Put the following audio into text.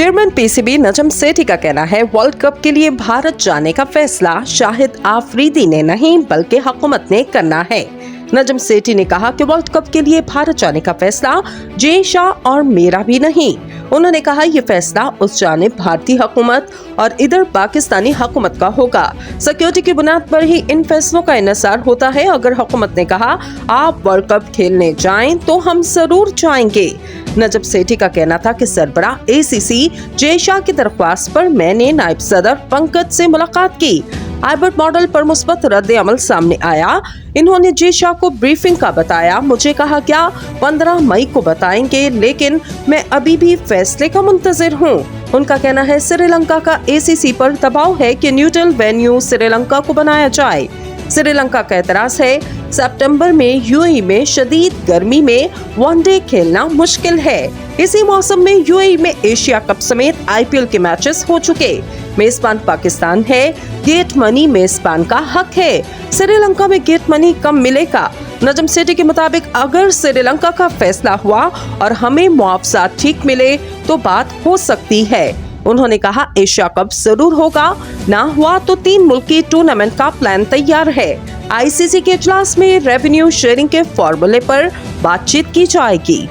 Chairman PCB Najam Sethi का कहना है, वर्ल्ड कप के लिए भारत जाने का फैसला शाहिद आफरीदी ने नहीं बल्कि हुकूमत ने करना है। नजम सेठी ने कहा कि वर्ल्ड कप के लिए भारत जाने का फैसला जे शाह और मेरा भी नहीं। उन्होंने कहा ये फैसला उस जानिब भारतीय हुकूमत और इधर पाकिस्तानी हुकूमत का होगा। सिक्योरिटी की बुनियाद पर ही इन फैसलों का इन्हिसार होता है। अगर हुकूमत ने कहा आप वर्ल्ड कप खेलने जाएं तो हम जरूर जाएंगे। नजम सेठी का कहना था कि सरबराह एसीसी जे शाह की दरख्वास्त पर मैंने नायब सदर पंकज से मुलाकात की। हाइब्रिड मॉडल पर मुस्बत रद्द अमल सामने आया। इन्होंने जे शाह को ब्रीफिंग का बताया। मुझे कहा क्या 15 मई को बताएंगे, लेकिन मैं अभी भी फैसले का मुंतजिर हूँ। उनका कहना है श्रीलंका का एसीसी पर दबाव है कि न्यूट्रल वेन्यू श्रीलंका को बनाया जाए। श्रीलंका का एतराज है सितंबर में यूएई में शदीद गर्मी में वनडे खेलना मुश्किल है। इसी मौसम में यूएई में एशिया कप समेत आईपीएल के मैचेस हो चुके। मेजबान पाकिस्तान है, गेट मनी मेजबान का हक है। श्रीलंका में गेट मनी कम मिलेगा। नजम सेठी के मुताबिक अगर श्रीलंका का फैसला हुआ और हमें मुआवजा ठीक मिले तो बात हो सकती है। उन्होंने कहा एशिया कप जरूर होगा, ना हुआ तो 3 मुल्की टूर्नामेंट का प्लान तैयार है। आईसीसी के इजलास में रेवेन्यू शेयरिंग के फॉर्मूले पर बातचीत की जाएगी।